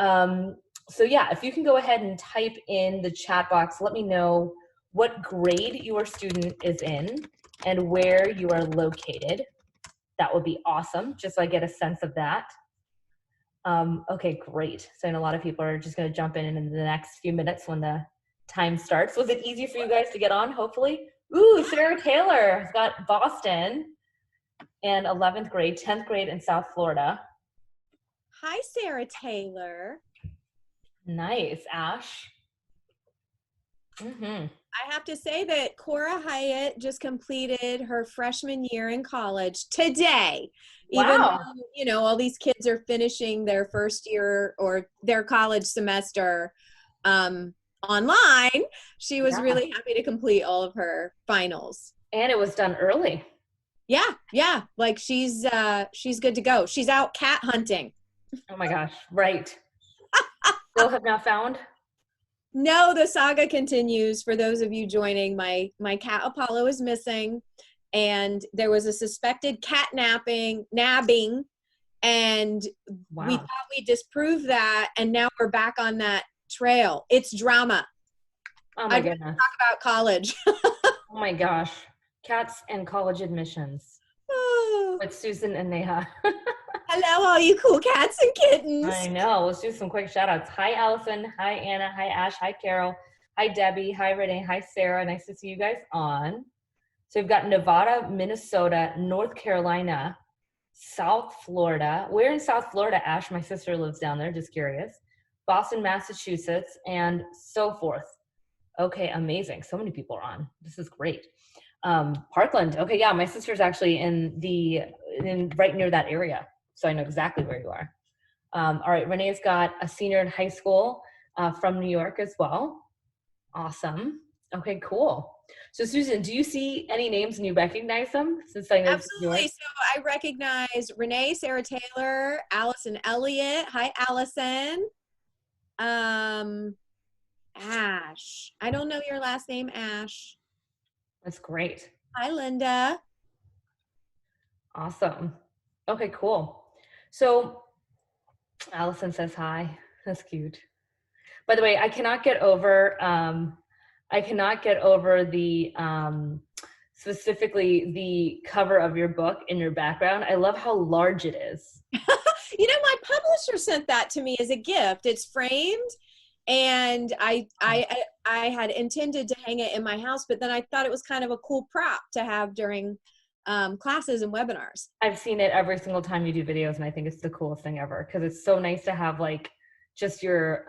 So yeah, if you can go ahead and type in the chat box, let me know what grade your student is in and where you are located. That would be awesome, just so I get a sense of that. Okay, great. So I know a lot of people are just going to jump in the next few minutes when the time starts. Was it easy for you guys to get on, hopefully? Ooh, Sarah Taylor has got Boston and 11th grade, 10th grade in South Florida. Hi, Sarah Taylor. Nice, Ash. I have to say that Cora Hyatt just completed her freshman year in college today. Wow. Even though, you know, all these kids are finishing their first year or their college semester online, she was really happy to complete all of her finals. And it was done early. Yeah. Like she's good to go. She's out cat hunting. Oh my gosh, right. Still have not found? No, the saga continues. For those of you joining, my cat Apollo is missing, and there was a suspected cat nabbing, and we thought we disproved that, and now we're back on that trail. It's drama. Oh my goodness. Talk about college. Oh my gosh, cats and college admissions with Susan and Neha. Hello, all you cool cats and kittens. I know. Let's do some quick shout outs. Hi, Allison. Hi, Anna. Hi, Ash. Hi, Carol. Hi, Debbie. Hi, Renee. Hi, Sarah. Nice to see you guys on. So we've got Nevada, Minnesota, North Carolina, South Florida. Where in South Florida, Ash? My sister lives down there. Just curious. Boston, Massachusetts, and so forth. Okay, amazing. So many people are on. This is great. Parkland. Okay, yeah, my sister's actually in right near that area. So I know exactly where you are. All right, Renee's got a senior in high school from New York as well. Awesome. Okay, cool. So Susan, do you see any names and you recognize them? Since I know Absolutely. So I recognize Renee, Sarah Taylor, Allison Elliott. Hi, Allison. Ash. I don't know your last name, Ash. That's great. Hi, Linda. Awesome. Okay, cool. So Allison says hi. That's cute. By the way, I cannot get over the specifically the cover of your book in your background. I love how large it is. You know, my publisher sent that to me as a gift. It's framed, and I had intended to hang it in my house, but then I thought it was kind of a cool prop to have during classes and webinars. I've seen it every single time you do videos, and I think it's the coolest thing ever because it's so nice to have like just your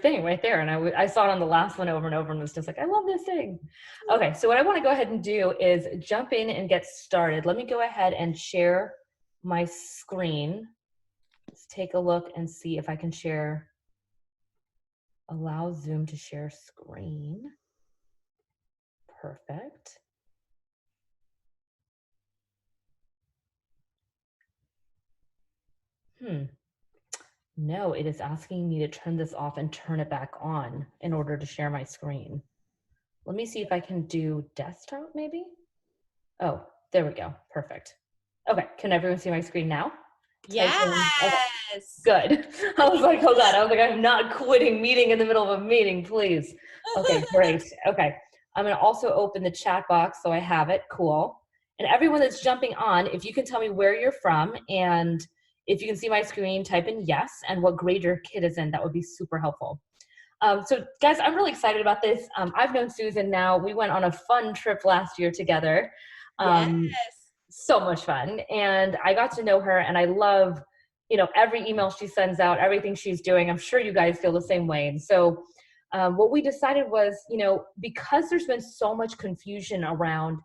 thing right there. And I saw it on the last one over and over and was just like, I love this thing. Okay, so what I want to go ahead and do is jump in and get started. Let me go ahead and share my screen. Let's take a look and see if I can share. Allow Zoom to share screen. Perfect. No, it is asking me to turn this off and turn it back on in order to share my screen. Let me see if I can do desktop maybe. Oh, there we go. Perfect. Okay, can everyone see my screen now? Yes. Okay. Good. I was like, hold on. I was like, I'm not quitting meeting in the middle of a meeting, please. Okay, great. Okay. I'm going to also open the chat box so I have it. Cool. And everyone that's jumping on, if you can tell me where you're from and if you can see my screen, type in yes and what grade your kid is in. That would be super helpful. So guys, I'm really excited about this. I've known Susan now. We went on a fun trip last year together. Yes. So much fun. And I got to know her and I love, you know, every email she sends out, everything she's doing. I'm sure you guys feel the same way. And so what we decided was, you know, because there's been so much confusion around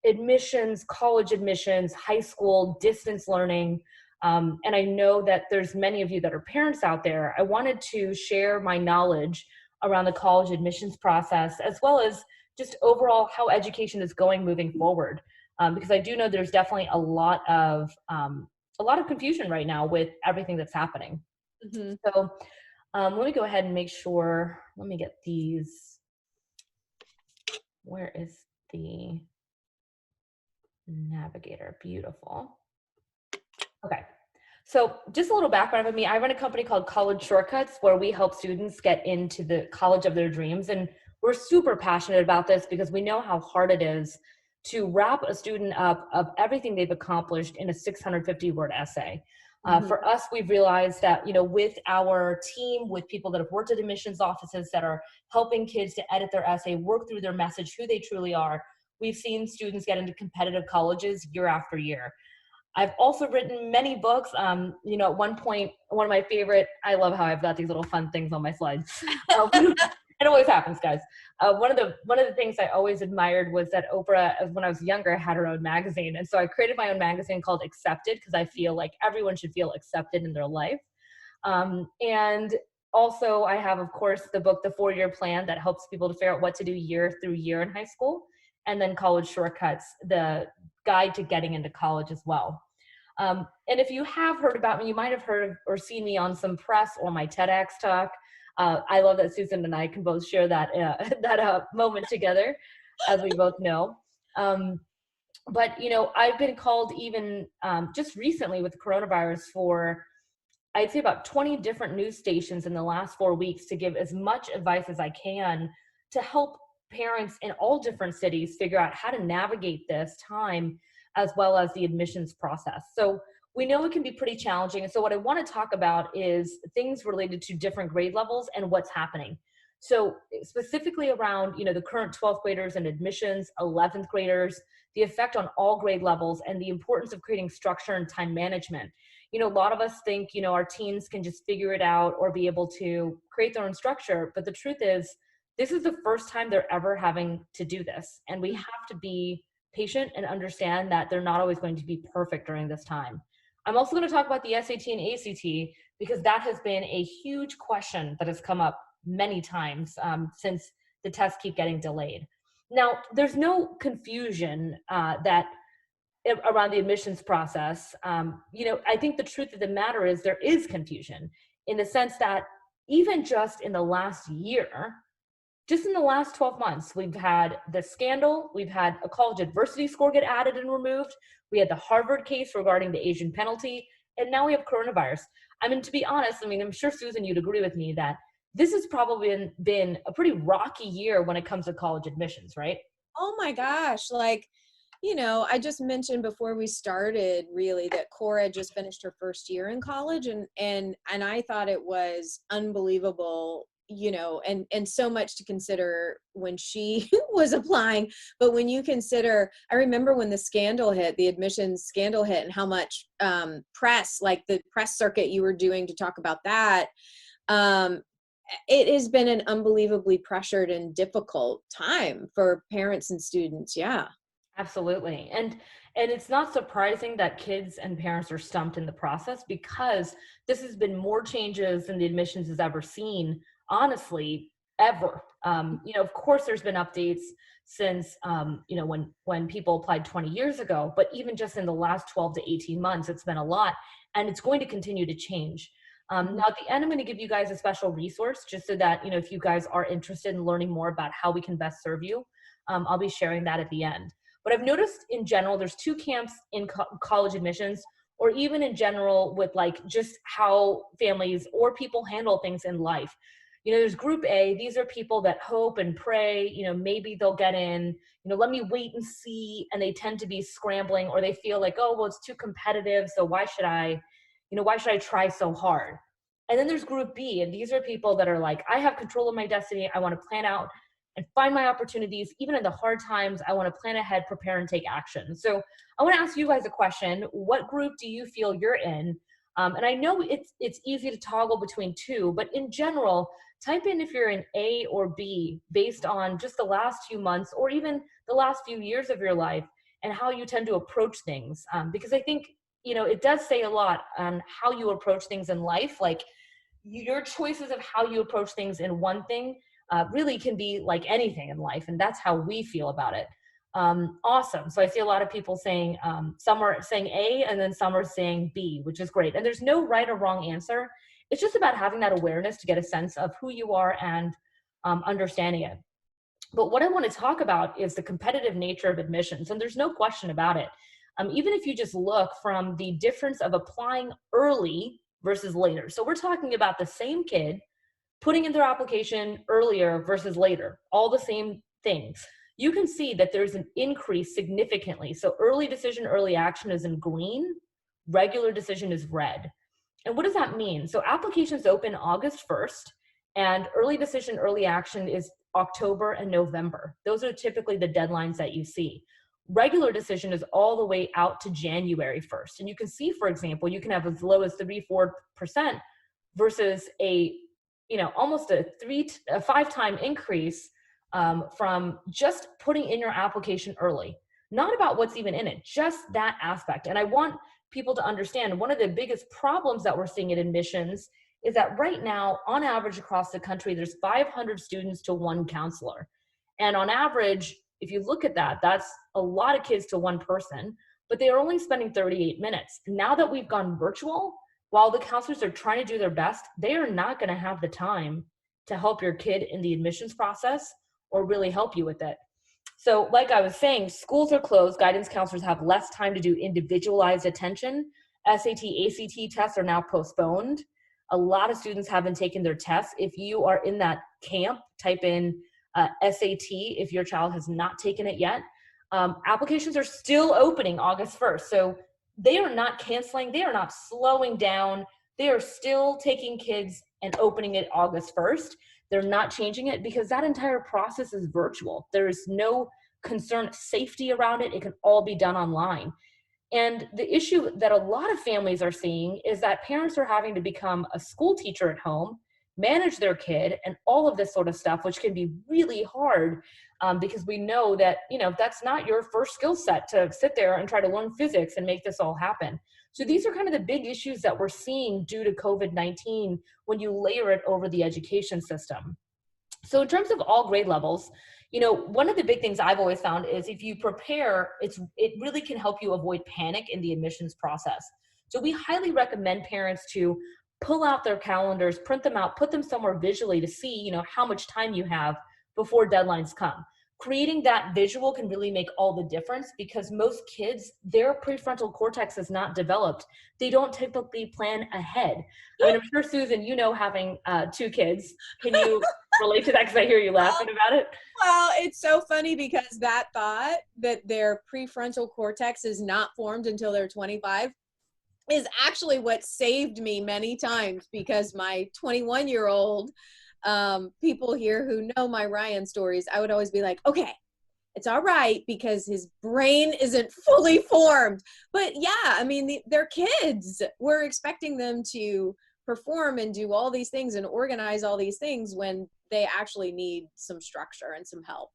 admissions, college admissions, high school, distance learning, and I know that there's many of you that are parents out there, I wanted to share my knowledge around the college admissions process, as well as just overall how education is going moving forward. Because I do know there's definitely a lot of confusion right now with everything that's happening. Mm-hmm. So let me go ahead and make sure, let me get these. Where is the navigator? Beautiful. Okay, So just a little background of me, I run a company called College Shortcuts where we help students get into the college of their dreams. And we're super passionate about this because we know how hard it is to wrap a student up of everything they've accomplished in a 650-word essay. Mhm. For us, we've realized that, with our team, with people that have worked at admissions offices that are helping kids to edit their essay, work through their message, who they truly are, we've seen students get into competitive colleges year after year. I've also written many books. At one point, one of my favorite, I love how I've got these little fun things on my slides. It always happens, guys. One of the things I always admired was that Oprah, when I was younger, had her own magazine. And so I created my own magazine called Accepted because I feel like everyone should feel accepted in their life. And also I have, of course, the book, The 4-Year Plan, that helps people to figure out what to do year through year in high school. And then College Shortcuts, the guide to getting into college as well. And if you have heard about me, you might have heard or seen me on some press or my TEDx talk. I love that Susan and I can both share that that moment together, as we both know. But I've been called even just recently with coronavirus for, I'd say, about 20 different news stations in the last 4 weeks to give as much advice as I can to help parents in all different cities figure out how to navigate this time as well as the admissions process. So we know it can be pretty challenging. And so what I want to talk about is things related to different grade levels and what's happening. So specifically around, the current 12th graders and admissions, 11th graders, the effect on all grade levels, and the importance of creating structure and time management. A lot of us think, our teens can just figure it out or be able to create their own structure. But the truth is, this is the first time they're ever having to do this. And we have to be patient and understand that they're not always going to be perfect during this time. I'm also going to talk about the SAT and ACT because that has been a huge question that has come up many times since the tests keep getting delayed. Now, there's no confusion that around the admissions process. I think the truth of the matter is there is confusion in the sense that even just in the last year, just in the last 12 months, we've had the scandal, we've had a college adversity score get added and removed, we had the Harvard case regarding the Asian penalty, and now we have coronavirus. I mean, to be honest, I'm sure, Susan, you'd agree with me that this has probably been a pretty rocky year when it comes to college admissions, right? Oh my gosh. I just mentioned before we started really that Cora just finished her first year in college and I thought it was unbelievable, and so much to consider when she was applying. But when you consider, I remember when the scandal hit, the admissions scandal hit, and how much press, like the press circuit you were doing to talk about that. It has been an unbelievably pressured and difficult time for parents and students. Yeah. Absolutely. And it's not surprising that kids and parents are stumped in the process because this has been more changes than the admissions has ever seen, honestly, ever. Of course there's been updates since when people applied 20 years ago, but even just in the last 12 to 18 months, it's been a lot, and it's going to continue to change. Now at the end, I'm going to give you guys a special resource just so that, if you guys are interested in learning more about how we can best serve you, I'll be sharing that at the end. But I've noticed in general, there's two camps in college admissions, or even in general with just how families or people handle things in life. There's group A. These are people that hope and pray, maybe they'll get in, let me wait and see. And they tend to be scrambling, or they feel like, oh, well, it's too competitive. So why should I try so hard? And then there's group B. And these are people that are like, I have control of my destiny. I want to plan out and find my opportunities. Even in the hard times, I want to plan ahead, prepare, and take action. So I want to ask you guys a question. What group do you feel you're in? And I know it's easy to toggle between two, but in general, type in if you're in A or B based on just the last few months or even the last few years of your life and how you tend to approach things. Because I think, it does say a lot on how you approach things in life. Like your choices of how you approach things in one thing really can be like anything in life. And that's how we feel about it. Awesome. So I see a lot of people saying, some are saying A and then some are saying B, which is great. And there's no right or wrong answer. It's just about having that awareness to get a sense of who you are and understanding it. But what I want to talk about is the competitive nature of admissions. And there's no question about it. even if you just look from the difference of applying early versus later. So we're talking about the same kid putting in their application earlier versus later, all the same things. You can see that there's an increase significantly. So early decision, early action is in green, regular decision is red. And what does that mean? So applications open August 1st, and early decision, early action is October and November. Those are typically the deadlines that you see. Regular decision is all the way out to January 1st. And you can see, for example, you can have as low as 3-4% versus almost a 5-time increase from just putting in your application early. Not about what's even in it, just that aspect. And I want people to understand one of the biggest problems that we're seeing in admissions is that right now, on average across the country, there's 500 students to one counselor. And on average, if you look at that, that's a lot of kids to one person, but they are only spending 38 minutes. Now that we've gone virtual, while the counselors are trying to do their best, they are not going to have the time to help your kid in the admissions process or really help you with it. So like I was saying, schools are closed. Guidance counselors have less time to do individualized attention. SAT, ACT tests are now postponed. A lot of students haven't taken their tests. If you are in that camp, type in SAT if your child has not taken it yet. Applications are still opening August 1st. So they are not canceling. They are not slowing down. They are still taking kids and opening it August 1st. They're not changing it because that entire process is virtual. There is no concern safety around it. It can all be done online. And the issue that a lot of families are seeing is that parents are having to become a school teacher at home, manage their kid, and all of this sort of stuff, which can be really hard because we know that, that's not your first skill set to sit there and try to learn physics and make this all happen. So these are kind of the big issues that we're seeing due to COVID-19 when you layer it over the education system. So in terms of all grade levels, one of the big things I've always found is if you prepare, it really can help you avoid panic in the admissions process. So we highly recommend parents to pull out their calendars, print them out, put them somewhere visually to see, how much time you have before deadlines come. Creating that visual can really make all the difference because most kids, their prefrontal cortex is not developed. They don't typically plan ahead. I mean, I'm sure, Susan, having 2 kids, can you relate to that? Because I hear you laughing about it. Well, it's so funny because that thought that their prefrontal cortex is not formed until they're 25 is actually what saved me many times because my 21-year-old people here who know my Ryan stories, I would always be like, okay, it's all right because his brain isn't fully formed. But yeah, I mean, they're kids. We're expecting them to perform and do all these things and organize all these things when they actually need some structure and some help.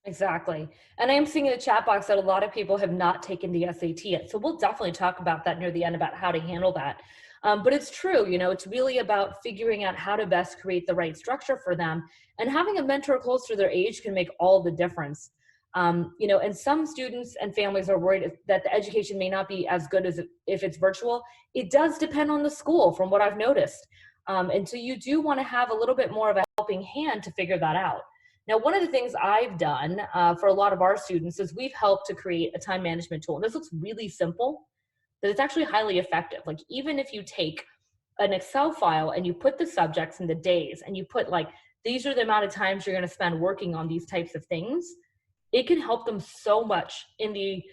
Exactly. And I am seeing in the chat box that a lot of people have not taken the SAT yet. So we'll definitely talk about that near the end about how to handle that. But it's true, it's really about figuring out how to best create the right structure for them. And having a mentor close to their age can make all the difference. And some students and families are worried that the education may not be as good as if it's virtual. It does depend on the school from what I've noticed. And so you do want to have a little bit more of a helping hand to figure that out. Now, one of the things I've done for a lot of our students is we've helped to create a time management tool. And this looks really simple, but it's actually highly effective. Like even if you take an Excel file and you put the subjects and the days and you put these are the amount of times you're going to spend working on these types of things, it can help them so much in the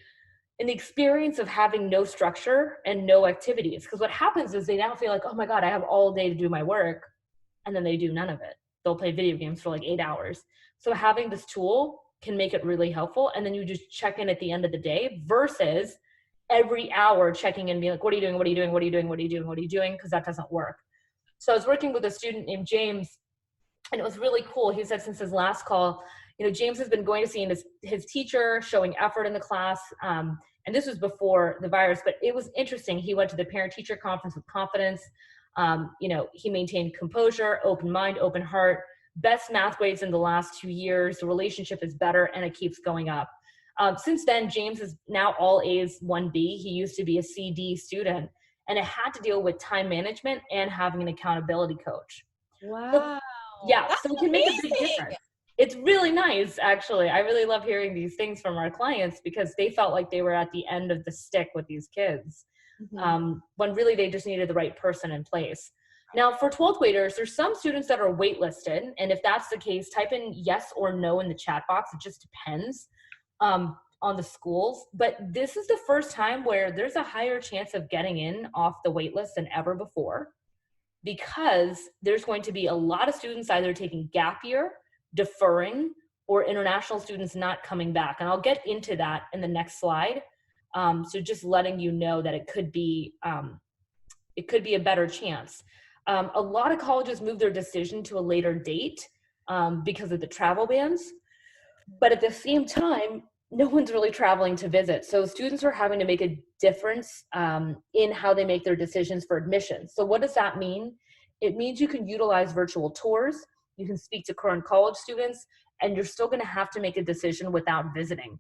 experience of having no structure and no activities. Because what happens is they now feel like, oh my God, I have all day to do my work. And then they do none of it. They'll play video games for 8 hours. So having this tool can make it really helpful. And then you just check in at the end of the day versus every hour checking in and being like, what are you doing? What are you doing? What are you doing? What are you doing? What are you doing? Because that doesn't work. So I was working with a student named James, and it was really cool. He said since his last call, James has been going to see his teacher, showing effort in the class. And this was before the virus, but it was interesting. He went to the parent-teacher conference with confidence. He maintained composure, open mind, open heart, best math grades in the last 2 years. The relationship is better and it keeps going up. Since then, James is now all A's 1B. He used to be a CD student and it had to deal with time management and having an accountability coach. Wow. So it can make a big difference. It's really nice, actually. I really love hearing these things from our clients because they felt like they were at the end of the stick with these kids, when really they just needed the right person in place. Now, for 12th graders, there's some students that are waitlisted. And if that's the case, type in yes or no in the chat box. It just depends on the schools. But this is the first time where there's a higher chance of getting in off the wait list than ever before, because there's going to be a lot of students either taking gap year, deferring, or international students not coming back. And I'll get into that in the next slide. So just letting you know that it could be a better chance. A lot of colleges move their decision to a later date because of the travel bans, but at the same time, no one's really traveling to visit. So students are having to make a difference in how they make their decisions for admission. So what does that mean? It means you can utilize virtual tours, you can speak to current college students, and you're still gonna have to make a decision without visiting.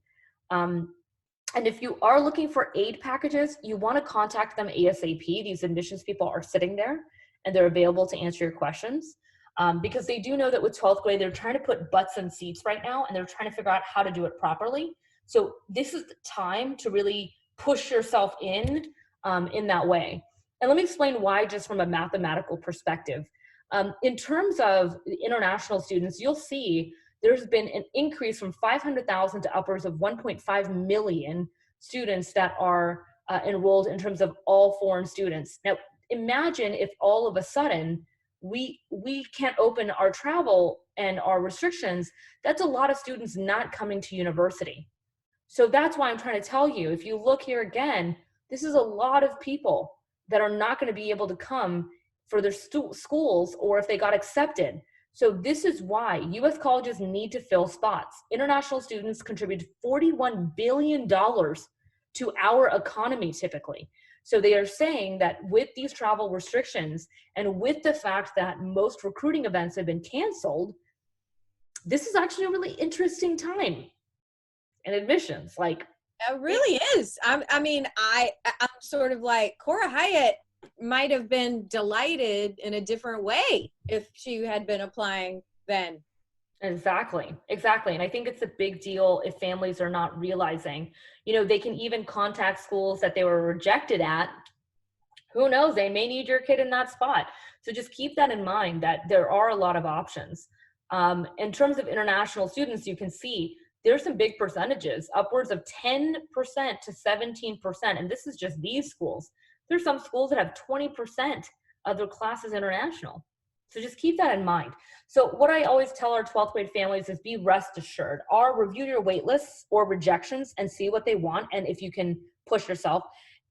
And if you are looking for aid packages, you wanna contact them ASAP. These admissions people are sitting there and they're available to answer your questions. Because they do know that with 12th grade, they're trying to put butts in seats right now, and they're trying to figure out how to do it properly. So this is the time to really push yourself in that way. And let me explain why, just from a mathematical perspective. In terms of the international students, you'll see there's been an increase from 500,000 to upwards of 1.5 million students that are enrolled in terms of all foreign students. Now, imagine if all of a sudden we can't open our travel and our restrictions. That's a lot of students not coming to university. So that's why I'm trying to tell you, if you look here again, this is a lot of people that are not going to be able to come for their schools, or if they got accepted. So this is why U.S. colleges need to fill spots. International students contribute $41 billion to our economy typically. So they are saying that with these travel restrictions and with the fact that most recruiting events have been canceled, this is actually a really interesting time in admissions. Like, it really is. I mean, I'm sort of like, Cora Hyatt might have been delighted in a different way if she had been applying then. Exactly. And I think it's a big deal if families are not realizing, they can even contact schools that they were rejected at. Who knows? They may need your kid in that spot. So just keep that in mind, that there are a lot of options. In terms of international students, you can see there's some big percentages, upwards of 10% to 17%. And this is just these schools. There's some schools that have 20% of their classes international. So just keep that in mind. So what I always tell our 12th grade families is be rest assured. Review your wait lists or rejections and see what they want. And if you can push yourself,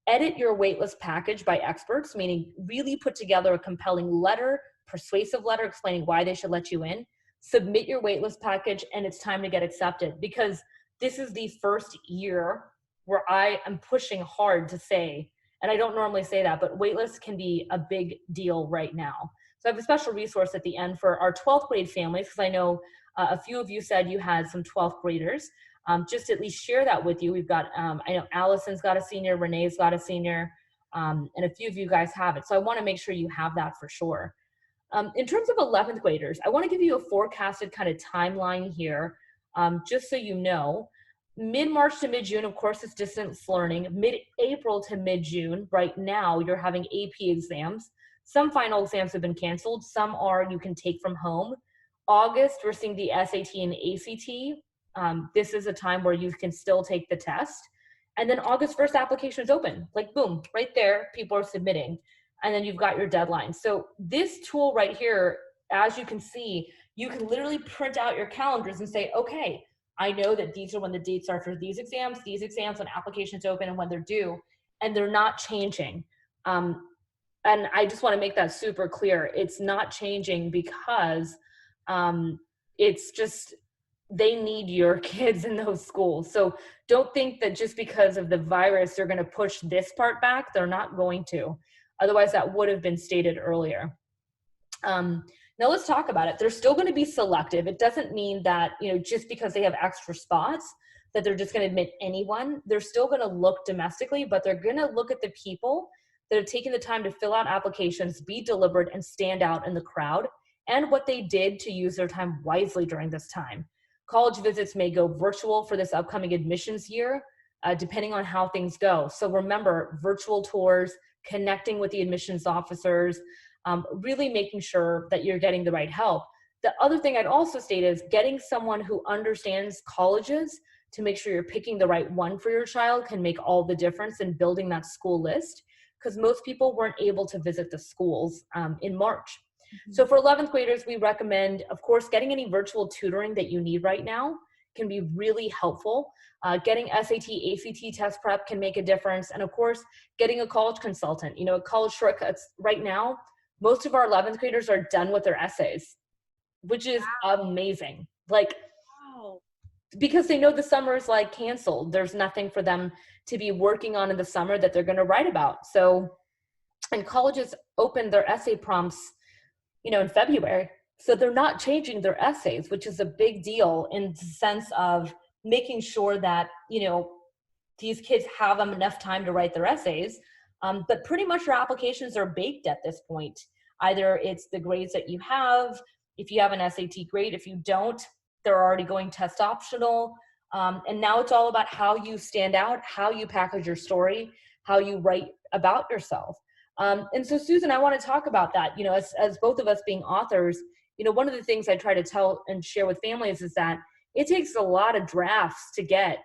edit your waitlist package by experts, meaning really put together a compelling letter, persuasive letter explaining why they should let you in. Submit your waitlist package, and it's time to get accepted, because this is the first year where I am pushing hard to say, and I don't normally say that, but waitlists can be a big deal right now. So I have a special resource at the end for our 12th grade families, because I know a few of you said you had some 12th graders. Just at least share that with you. We've got, I know Allison's got a senior, Renee's got a senior, and a few of you guys have it. So I want to make sure you have that for sure. In terms of 11th graders, I want to give you a forecasted kind of timeline here, just so you know. Mid-March to mid-June, of course, it's distance learning. Mid-April to mid-June, right now, you're having AP exams. Some final exams have been canceled. Some you can take from home. August, we're seeing the SAT and ACT. This is a time where you can still take the test. And then August 1st, applications open. Like, boom, right there, people are submitting. And then you've got your deadline. So this tool right here, as you can see, you can literally print out your calendars and say, okay, I know that these are when the dates are for these exams when applications open and when they're due, and they're not changing. And I just want to make that super clear. It's not changing because it's just, they need your kids in those schools. So don't think that just because of the virus, they're going to push this part back. They're not going to. Otherwise, that would have been stated earlier. Now let's talk about it. They're still going to be selective. It doesn't mean that, just because they have extra spots, that they're just going to admit anyone. They're still going to look domestically, but they're going to look at the people that have taken the time to fill out applications, be deliberate, and stand out in the crowd. and what they did to use their time wisely during this time. College visits may go virtual for this upcoming admissions year, depending on how things go. So remember, virtual tours, connecting with the admissions officers, really making sure that you're getting the right help. The other thing I'd also state is getting someone who understands colleges to make sure you're picking the right one for your child can make all the difference in building that school list, because most people weren't able to visit the schools in March. So for 11th graders, we recommend, of course, getting any virtual tutoring that you need right now can be really helpful. Getting SAT, ACT test prep can make a difference. And of course, getting a college consultant. You know, at College Shortcuts right now, most of our 11th graders are done with their essays, which is amazing. Like, Wow. because they know the summer is like canceled. There's nothing for them to be working on in the summer that they're going to write about. So, and colleges open their essay prompts, you know, in February. So they're not changing their essays, which is a big deal in the sense of making sure that, you know, these kids have enough time to write their essays. But pretty much your applications are baked at this point. Either it's the grades that you have, if you have an SAT grade, if you don't, they're already going test optional. And now it's all about how you stand out, how you package your story, how you write about yourself. And so, Susan, I want to talk about that. You know, as both of us being authors, you know, one of the things I try to tell and share with families is that it takes a lot of drafts to get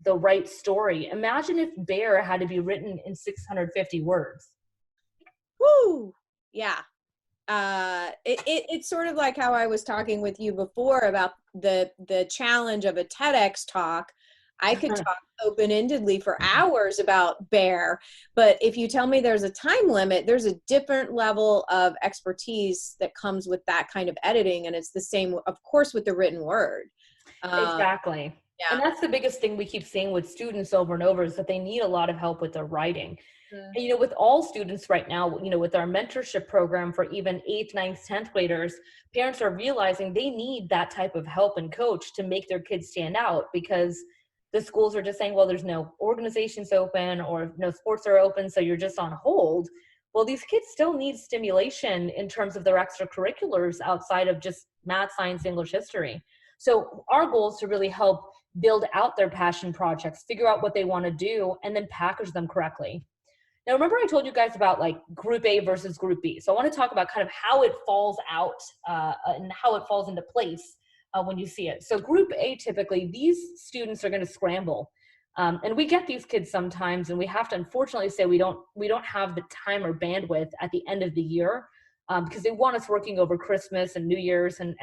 the right story. Imagine if Bear had to be written in 650 words. Woo! Yeah. It's sort of like how I was talking with you before about the challenge of a TEDx talk. I could talk open-endedly for hours about Bear, but if you tell me there's a time limit, there's a different level of expertise that comes with that kind of editing, and it's the same, of course, with the written word. Exactly. Yeah. And that's the biggest thing we keep seeing with students over and over is that they need a lot of help with their writing. And, you know, with all students right now, you know, with our mentorship program for even 8th, 9th, 10th graders, parents are realizing they need that type of help and coach to make their kids stand out, because the schools are just saying, well, there's no organizations open or no sports are open, so you're just on hold. Well, these kids still need stimulation in terms of their extracurriculars outside of just math, science, English, history. So our goal is to really help build out their passion projects, figure out what they want to do, and then package them correctly. Now, remember I told you guys about like group A versus group B. So I want to talk about kind of how it falls out and how it falls into place when you see it. So group A, typically, these students are going to scramble. And we get these kids sometimes, and we have to unfortunately say we don't have the time or bandwidth at the end of the year because they want us working over Christmas and New Year's, and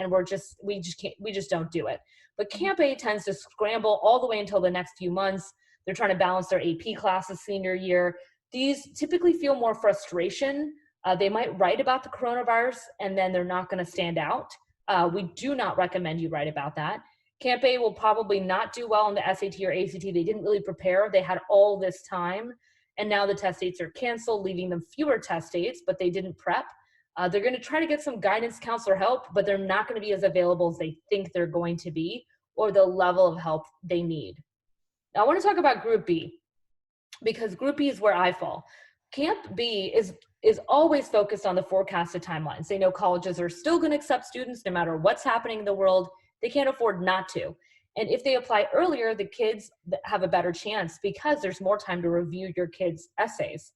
we just don't do it. But Camp A tends to scramble all the way until the next few months. They're trying to balance their AP classes senior year. These typically feel more frustration. They might write about the coronavirus, and then they're not going to stand out. We do not recommend you write about that. Camp A will probably not do well in the SAT or ACT. They didn't really prepare. They had all this time, and now the test dates are canceled, leaving them fewer test dates, but they didn't prep. They're going to try to get some guidance counselor help, but they're not going to be as available as they think they're going to be, or the level of help they need. Now, I want to talk about Group B, because Group B is where I fall. Camp B is always focused on the forecasted timelines. They know colleges are still going to accept students no matter what's happening in the world. They can't afford not to. And if they apply earlier, the kids have a better chance because there's more time to review your kids' essays.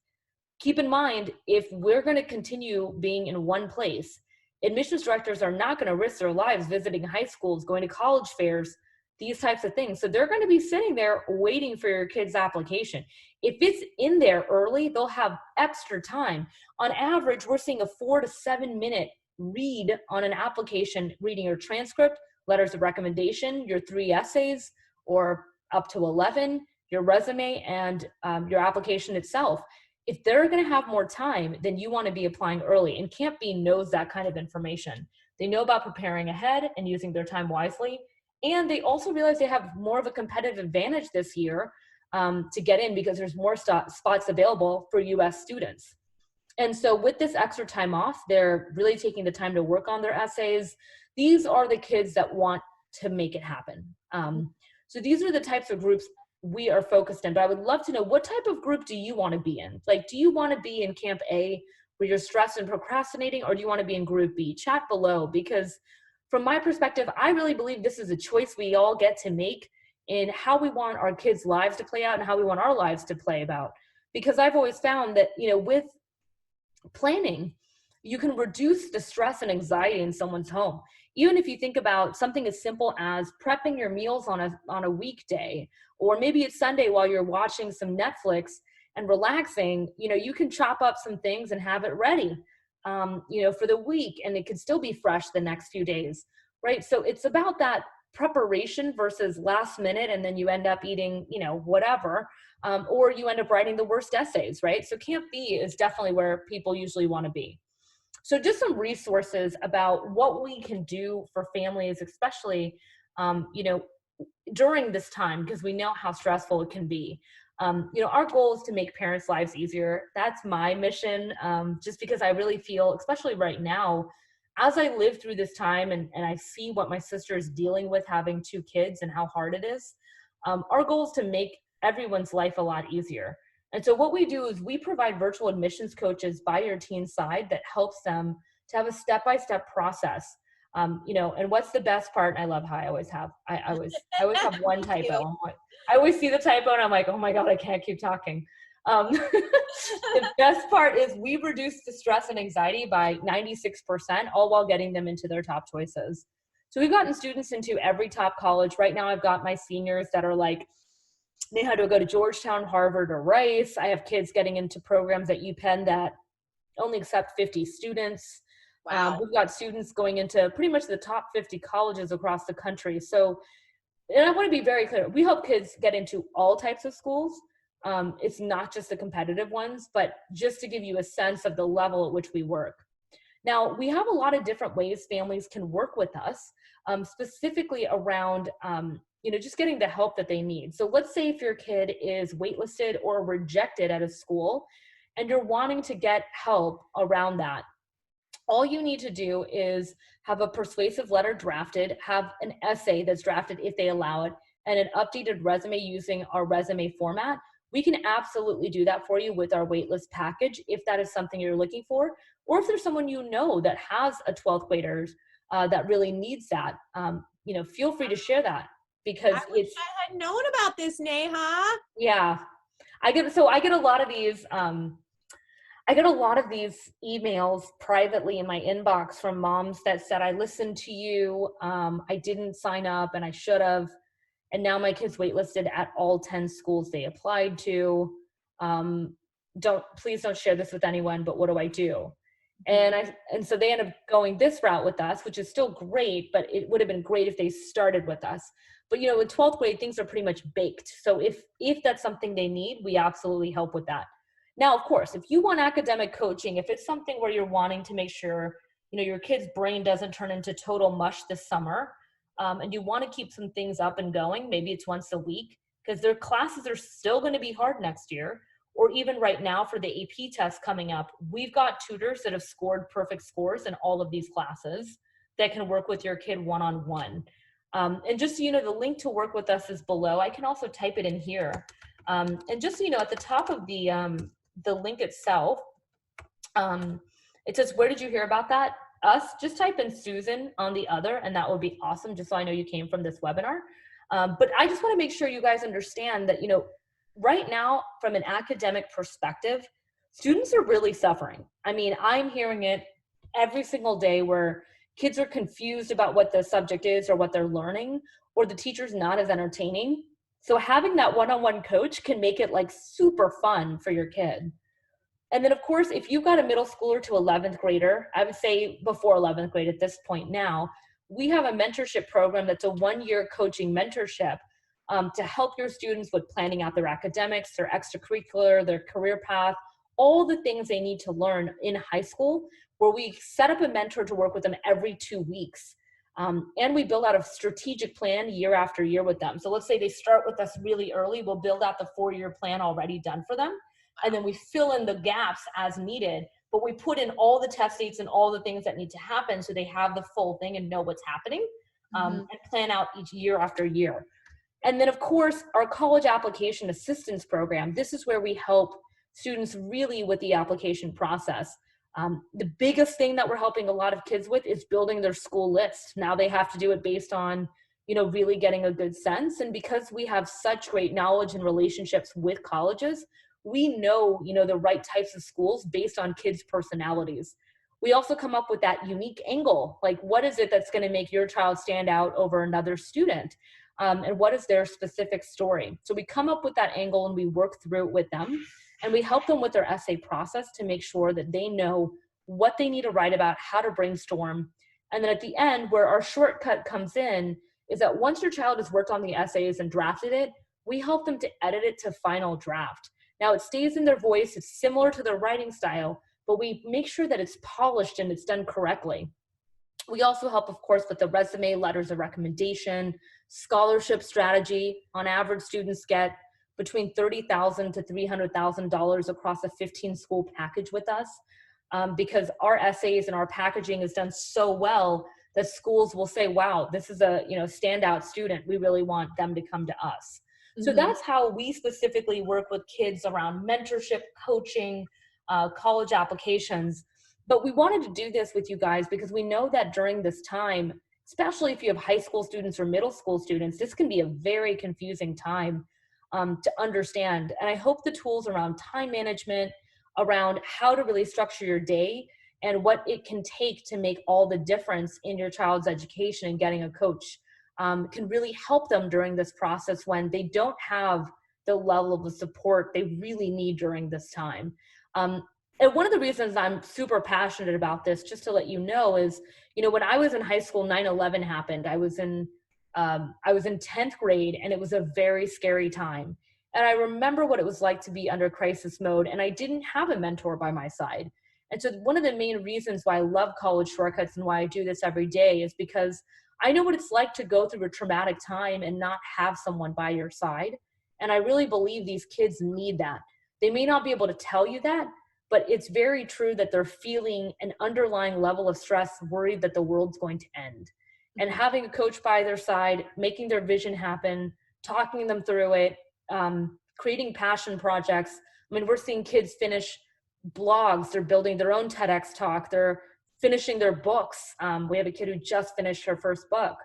Keep in mind, if we're going to continue being in one place, admissions directors are not going to risk their lives visiting high schools, going to college fairs, these types of things. So they're going to be sitting there waiting for your kid's application. If it's in there early, they'll have extra time. On average, we're seeing a 4 to 7 minute read on an application, reading your transcript, letters of recommendation, your 3 essays, or up to 11, your resume, and your application itself. If they're going to have more time, then you want to be applying early. And Camp B knows that kind of information. They know about preparing ahead and using their time wisely. And they also realize they have more of a competitive advantage this year to get in because there's more spots available for US students. And so with this extra time off, they're really taking the time to work on their essays. These are the kids that want to make it happen. So these are the types of groups we are focused in, but I would love to know, what type of group do you want to be in? Like, do you want to be in Camp A where you're stressed and procrastinating, or do you want to be in group B? Chat below, because from my perspective, I really believe this is a choice we all get to make in how we want our kids' lives to play out and how we want our lives to play out. Because I've always found that, with planning, you can reduce the stress and anxiety in someone's home. Even if you think about something as simple as prepping your meals on a weekday, or maybe it's Sunday while you're watching some Netflix and relaxing, you can chop up some things and have it ready, for the week, and it can still be fresh the next few days, right? So it's about that preparation versus last minute, and then you end up eating, whatever, or you end up writing the worst essays, right? So Camp B is definitely where people usually want to be. So just some resources about what we can do for families, especially, during this time, because we know how stressful it can be. Our goal is to make parents' lives easier. That's my mission, just because I really feel, especially right now, as I live through this time and I see what my sister is dealing with having 2 kids and how hard it is, our goal is to make everyone's life a lot easier. And so what we do is we provide virtual admissions coaches by your teen's side that helps them to have a step-by-step process. And what's the best part? I love how I always have have one typo. I always see the typo and I'm like, oh my God, I can't keep talking. The best part is we reduce the stress and anxiety by 96%, all while getting them into their top choices. So we've gotten students into every top college. Right now I've got my seniors that are like, they had to go to Georgetown, Harvard, or Rice. I have kids getting into programs at UPenn that only accept 50 students. Wow. We've got students going into pretty much the top 50 colleges across the country. So, and I want to be very clear, we help kids get into all types of schools. It's not just the competitive ones, but just to give you a sense of the level at which we work. Now, we have a lot of different ways families can work with us, specifically around just getting the help that they need. So let's say if your kid is waitlisted or rejected at a school and you're wanting to get help around that, all you need to do is have a persuasive letter drafted, have an essay that's drafted if they allow it, and an updated resume using our resume format. We can absolutely do that for you with our waitlist package if that is something you're looking for, or if there's someone that has a 12th graders that really needs that, feel free to share that. Because I wish I had known about this, Neha. Yeah, I get a lot of these. I get a lot of these emails privately in my inbox from moms that said, "I listened to you. I didn't sign up, and I should have, and now my kid's waitlisted at all 10 schools they applied to. Please don't share this with anyone. But what do I do?" And so they end up going this route with us, which is still great, but it would have been great if they started with us. But in 12th grade, things are pretty much baked. So if that's something they need, we absolutely help with that. Now, of course, if you want academic coaching, if it's something where you're wanting to make sure, your kid's brain doesn't turn into total mush this summer, and you want to keep some things up and going, maybe it's once a week, because their classes are still going to be hard next year. Or even right now for the AP test coming up, we've got tutors that have scored perfect scores in all of these classes that can work with your kid one-on-one. And just so you know, the link to work with us is below. I can also type it in here. And just so you know, at the top of the link itself, it says, "Where did you hear about that?" Us. Just type in Susan on the other, and that would be awesome, just so I know you came from this webinar. But I just want to make sure you guys understand that, right now, from an academic perspective, students are really suffering. I mean, I'm hearing it every single day where kids are confused about what the subject is or what they're learning, or the teacher's not as entertaining. So having that one-on-one coach can make it like super fun for your kid. And then of course, if you've got a middle schooler to 11th grader, I would say before 11th grade at this point now, we have a mentorship program that's a 1-year coaching mentorship to help your students with planning out their academics, their extracurricular, their career path, all the things they need to learn in high school, where we set up a mentor to work with them every 2 weeks. And we build out a strategic plan year after year with them. So let's say they start with us really early, we'll build out the 4-year plan already done for them. And then we fill in the gaps as needed, but we put in all the test dates and all the things that need to happen so they have the full thing and know what's happening, and plan out each year after year. And then of course, our college application assistance program, this is where we help students really with the application process. The biggest thing that we're helping a lot of kids with is building their school list. Now they have to do it based on, really getting a good sense. And because we have such great knowledge and relationships with colleges, we know, the right types of schools based on kids' personalities. We also come up with that unique angle, like what is it that's going to make your child stand out over another student? And what is their specific story? So we come up with that angle and we work through it with them. And we help them with their essay process to make sure that they know what they need to write about, how to brainstorm. And then at the end, where our shortcut comes in, is that once your child has worked on the essays and drafted it, we help them to edit it to final draft. Now it stays in their voice, it's similar to their writing style, but we make sure that it's polished and it's done correctly. We also help, of course, with the resume, letters of recommendation, scholarship strategy. On average, students get between $30,000 to $300,000 across a 15-school package with us, because our essays and our packaging is done so well that schools will say, wow, this is a standout student. We really want them to come to us. Mm-hmm. So that's how we specifically work with kids around mentorship, coaching, college applications. But we wanted to do this with you guys because we know that during this time, especially if you have high school students or middle school students, this can be a very confusing time to understand. And I hope the tools around time management, around how to really structure your day, and what it can take to make all the difference in your child's education and getting a coach can really help them during this process when they don't have the level of the support they really need during this time. And one of the reasons I'm super passionate about this, just to let you know, is, when I was in high school, 9/11 happened. I was in 10th grade, and it was a very scary time. And I remember what it was like to be under crisis mode, and I didn't have a mentor by my side. And so one of the main reasons why I love College Shortcuts and why I do this every day is because I know what it's like to go through a traumatic time and not have someone by your side. And I really believe these kids need that. They may not be able to tell you that, but it's very true that they're feeling an underlying level of stress, worried that the world's going to end. And having a coach by their side, making their vision happen, talking them through it, creating passion projects. I mean, we're seeing kids finish blogs, they're building their own TEDx talk, they're finishing their books. We have a kid who just finished her first book.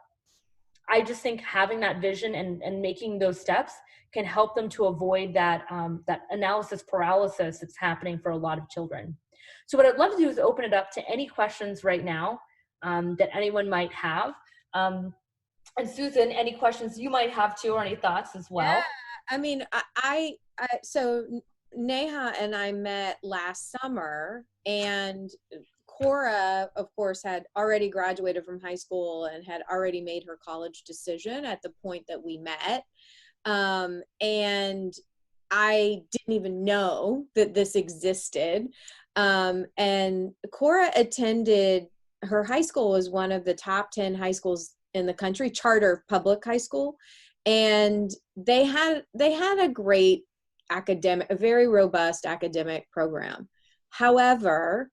I just think having that vision and making those steps can help them to avoid that analysis paralysis that's happening for a lot of children. So what I'd love to do is open it up to any questions right now that anyone might have. And Susan, any questions you might have too, or any thoughts as well? Yeah, I mean, so Neha and I met last summer, and Cora, of course, had already graduated from high school and had already made her college decision at the point that we met. And I didn't even know that this existed. And Cora attended, her high school was one of the top 10 high schools in the country, charter public high school. And they had a great academic, a very robust academic program. However,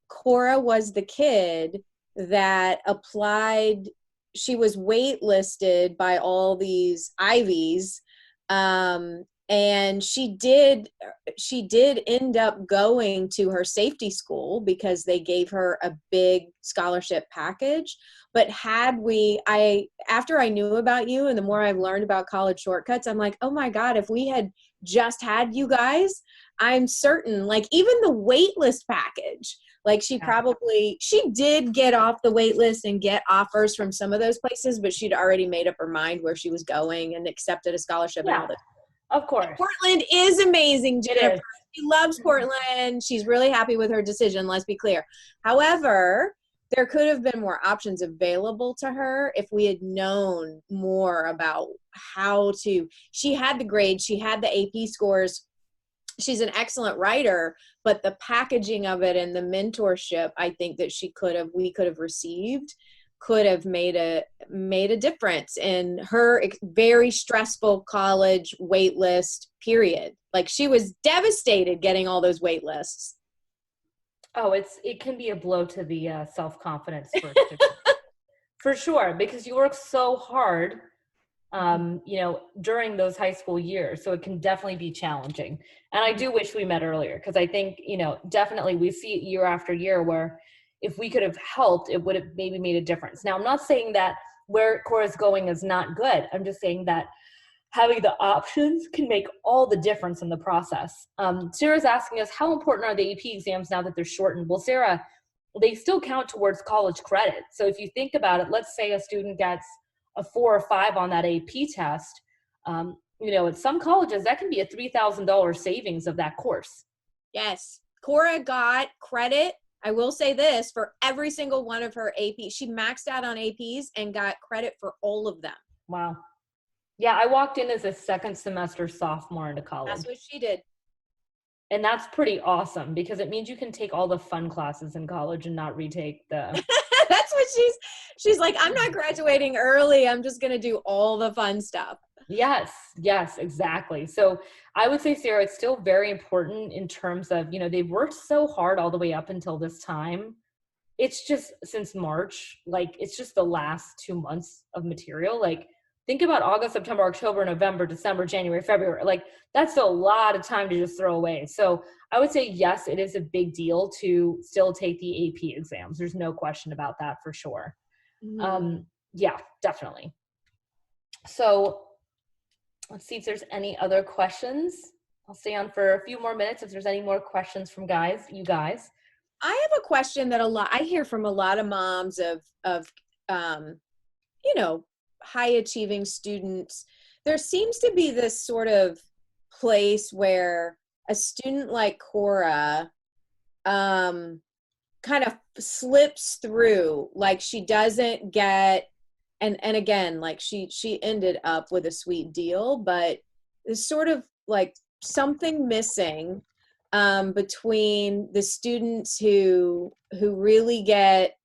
Cora was the kid that applied. She was waitlisted by all these Ivies, and she did end up going to her safety school because they gave her a big scholarship package. But after I knew about you and the more I've learned about College Shortcuts, I'm like, oh my God, if we had just had you guys, I'm certain, like, even the wait list package, like she did get off the wait list and get offers from some of those places, but she'd already made up her mind where she was going and accepted a scholarship. Yeah, and all that. Of course. And Portland is amazing, Jennifer. She loves Portland. She's really happy with her decision, let's be clear. However, there could have been more options available to her if we had known more about she had the grades, she had the AP scores. She's an excellent writer, but the packaging of it and the mentorship, I think that we could have received, could have made a difference in her very stressful college wait list period. Like, she was devastated getting all those wait lists. Oh, it can be a blow to the self-confidence for sure, because you work so hard during those high school years. So it can definitely be challenging. And I do wish we met earlier, because I think, definitely we see it year after year where if we could have helped, it would have maybe made a difference. Now, I'm not saying that where Cora's going is not good. I'm just saying that having the options can make all the difference in the process. Sarah's asking us, how important are the AP exams now that they're shortened? Well, Sarah, they still count towards college credit. So if you think about it, let's say a student gets a 4 or 5 on that AP test. At some colleges, that can be a $3,000 savings of that course. Yes. Cora got credit. I will say this, for every single one of her AP. She maxed out on APs and got credit for all of them. Wow. Yeah, I walked in as a second semester sophomore into college. That's what she did. And that's pretty awesome, because it means you can take all the fun classes in college and not retake the... That's what she's like, I'm not graduating early. I'm just going to do all the fun stuff. Yes, exactly. So I would say, Sarah, it's still very important in terms of, they've worked so hard all the way up until this time. It's just since March, like it's just the last 2 months of material. Like think about August, September, October, November, December, January, February. Like that's a lot of time to just throw away. So I would say, yes, it is a big deal to still take the AP exams. There's no question about that for sure. Mm-hmm. Yeah, definitely. So let's see if there's any other questions. I'll stay on for a few more minutes if there's any more questions from you guys. I have a question that I hear from a lot of moms of high achieving students. There seems to be this sort of place where a student like Cora kind of slips through, like she doesn't get, and again, like she ended up with a sweet deal, but there's sort of like something missing between the students who really get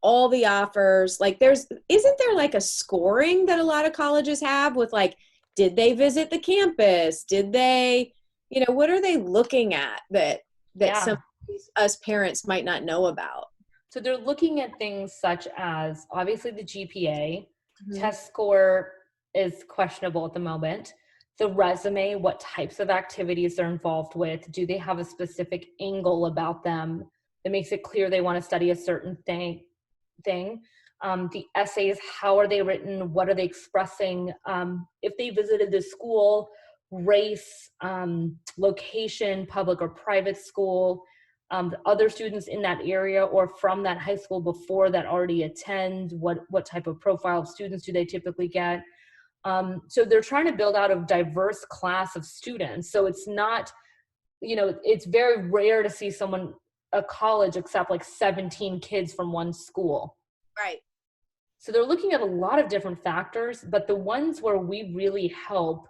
all the offers. Like isn't there like a scoring that a lot of colleges have with like, did they visit the campus? Did they, what are they looking at that some of us parents might not know about? So they're looking at things such as obviously the GPA, test score is questionable at the moment. The resume, what types of activities they're involved with. Do they have a specific angle about them that makes it clear they want to study a certain thing? The essays, how are they written? What are they expressing? If they visited the school, race, location, public or private school, the other students in that area or from that high school before that already attend, what type of profile of students do they typically get? So they're trying to build out a diverse class of students. So it's not, it's very rare to see a college accept like 17 kids from one school. Right. So they're looking at a lot of different factors, but the ones where we really help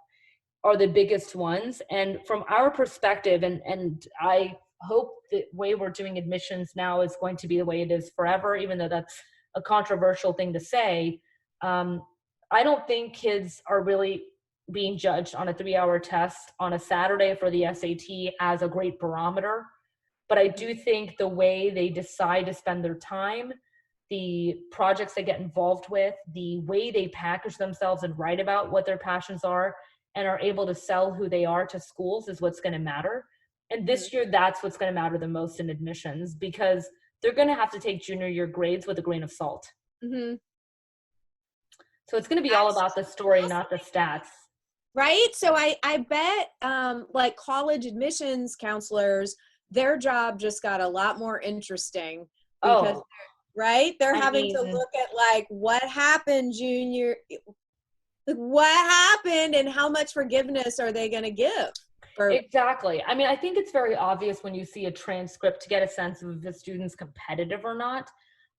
are the biggest ones. And from our perspective, and I hope the way we're doing admissions now is going to be the way it is forever, even though that's a controversial thing to say. I don't think kids are really being judged on a 3-hour test on a Saturday for the SAT as a great barometer. But I do think the way they decide to spend their time, the projects they get involved with, the way they package themselves and write about what their passions are and are able to sell who they are to schools is what's going to matter. And this year, that's what's going to matter the most in admissions, because they're going to have to take junior year grades with a grain of salt. Mm-hmm. So it's going to be all about the story, not the stats. Right. So I bet like college admissions counselors, their job just got a lot more interesting because, right? They're having to look at like what happened junior, what happened and how much forgiveness are they going to give? Exactly. I mean, I think it's very obvious when you see a transcript to get a sense of if the student's competitive or not,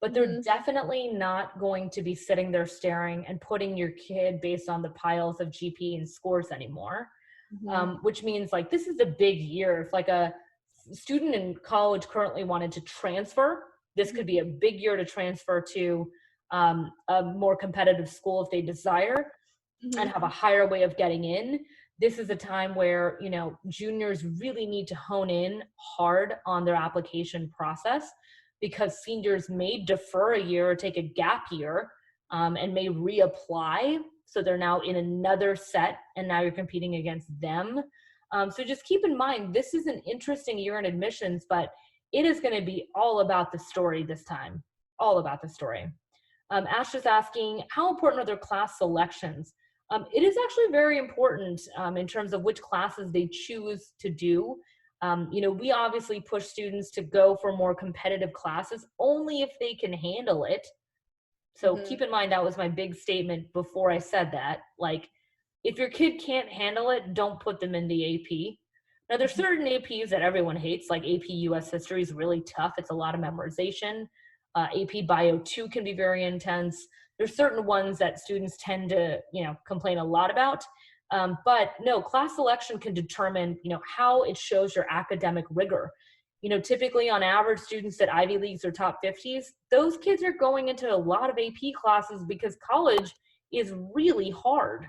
but they're definitely not going to be sitting there staring and putting your kid based on the piles of GP and scores anymore, which means like this is a big year. If like a student in college currently wanted to transfer, this could be a big year to transfer to a more competitive school if they desire and have a higher way of getting in. This is a time where, juniors really need to hone in hard on their application process, because seniors may defer a year or take a gap year and may reapply. So they're now in another set and now you're competing against them. So just keep in mind, this is an interesting year in admissions, but it is going to be all about the story this time, all about the story. Ash is asking, how important are their class selections? It is actually very important in terms of which classes they choose to do. We obviously push students to go for more competitive classes only if they can handle it. So keep in mind, that was my big statement before I said that. Like, if your kid can't handle it, don't put them in the AP. Now, there's certain APs that everyone hates, like AP US History is really tough. It's a lot of memorization. AP Bio 2 can be very intense. There's certain ones that students tend to, complain a lot about. But no, class selection can determine, how it shows your academic rigor. Typically on average, students at Ivy Leagues or top 50s, those kids are going into a lot of AP classes because college is really hard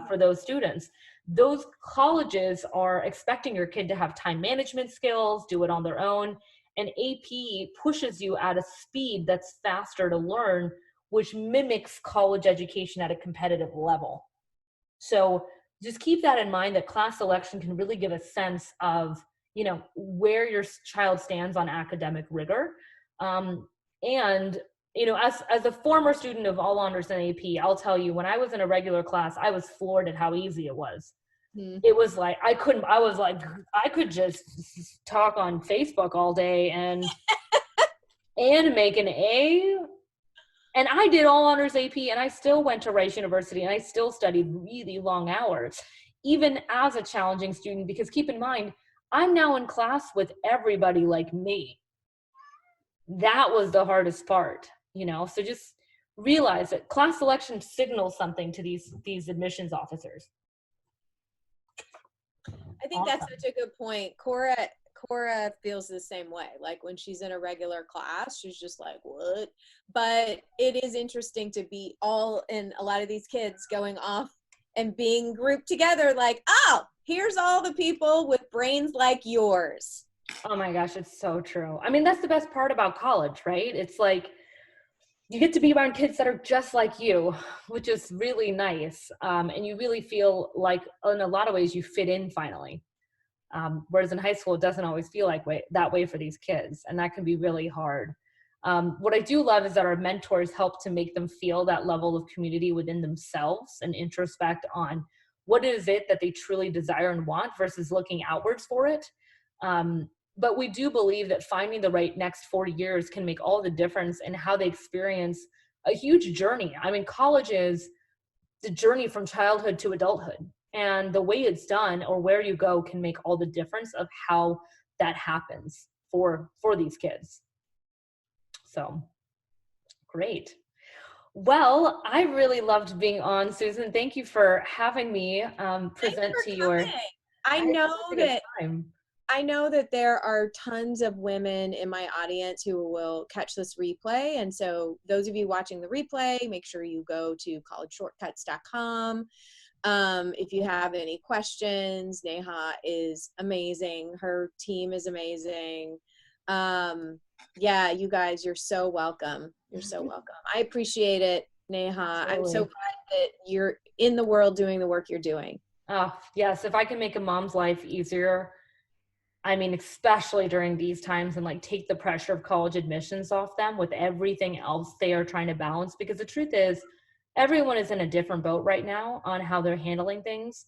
for those students. Those colleges are expecting your kid to have time management skills, do it on their own, and AP pushes you at a speed that's faster to learn, which mimics college education at a competitive level. So just keep that in mind, that class selection can really give a sense of, where your child stands on academic rigor. And as a former student of all honors and AP, I'll tell you, when I was in a regular class, I was floored at how easy it was. It was like, I could just talk on Facebook all day and make an A. And I did all honors AP, and I still went to Rice University, and I still studied really long hours, even as a challenging student, because keep in mind, I'm now in class with everybody like me. That was the hardest part, so just realize that class selection signals something to these admissions officers. I think that's such a good point. Cora feels the same way. Like when she's in a regular class, she's just like, what? But it is interesting to be all in a lot of these kids going off and being grouped together like, oh, here's all the people with brains like yours. Oh my gosh, it's so true. I mean, that's the best part about college, right? It's like you get to be around kids that are just like you, which is really nice. And you really feel like in a lot of ways you fit in finally. Whereas in high school, it doesn't always feel that way for these kids. And that can be really hard. What I do love is that our mentors help to make them feel that level of community within themselves and introspect on what is it that they truly desire and want versus looking outwards for it. But we do believe that finding the right next 4 years can make all the difference in how they experience a huge journey. I mean, college is the journey from childhood to adulthood. And the way it's done or where you go can make all the difference of how that happens for these kids. So great. Well, I really loved being on, Susan. Thank you for having me present to your. I know that there are tons of women in my audience who will catch this replay. And so those of you watching the replay, make sure you go to collegeshortcuts.com. If you have any questions, Neha is amazing. Her team is amazing. Yeah, you guys, you're so welcome. You're so welcome. I appreciate it, Neha. Absolutely. I'm so glad that you're in the world doing the work you're doing. Oh, yes. If I can make a mom's life easier, I mean, especially during these times, and like take the pressure of college admissions off them with everything else they are trying to balance, because the truth is everyone is in a different boat right now on how they're handling things.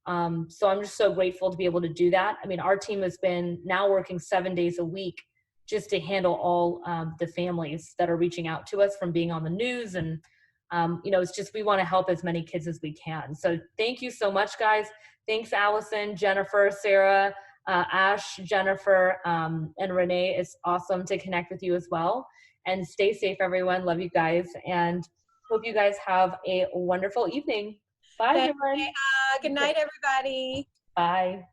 So I'm just so grateful to be able to do that. I mean, our team has been now working 7 days a week just to handle all the families that are reaching out to us from being on the news. And, it's just, we want to help as many kids as we can. So thank you so much, guys. Thanks, Allison, Jennifer, Sarah, Ash, Jennifer, and Renee. It's awesome to connect with you as well. And stay safe, everyone. Love you guys. And hope you guys have a wonderful evening. Bye, everyone. Good night, everybody. Bye.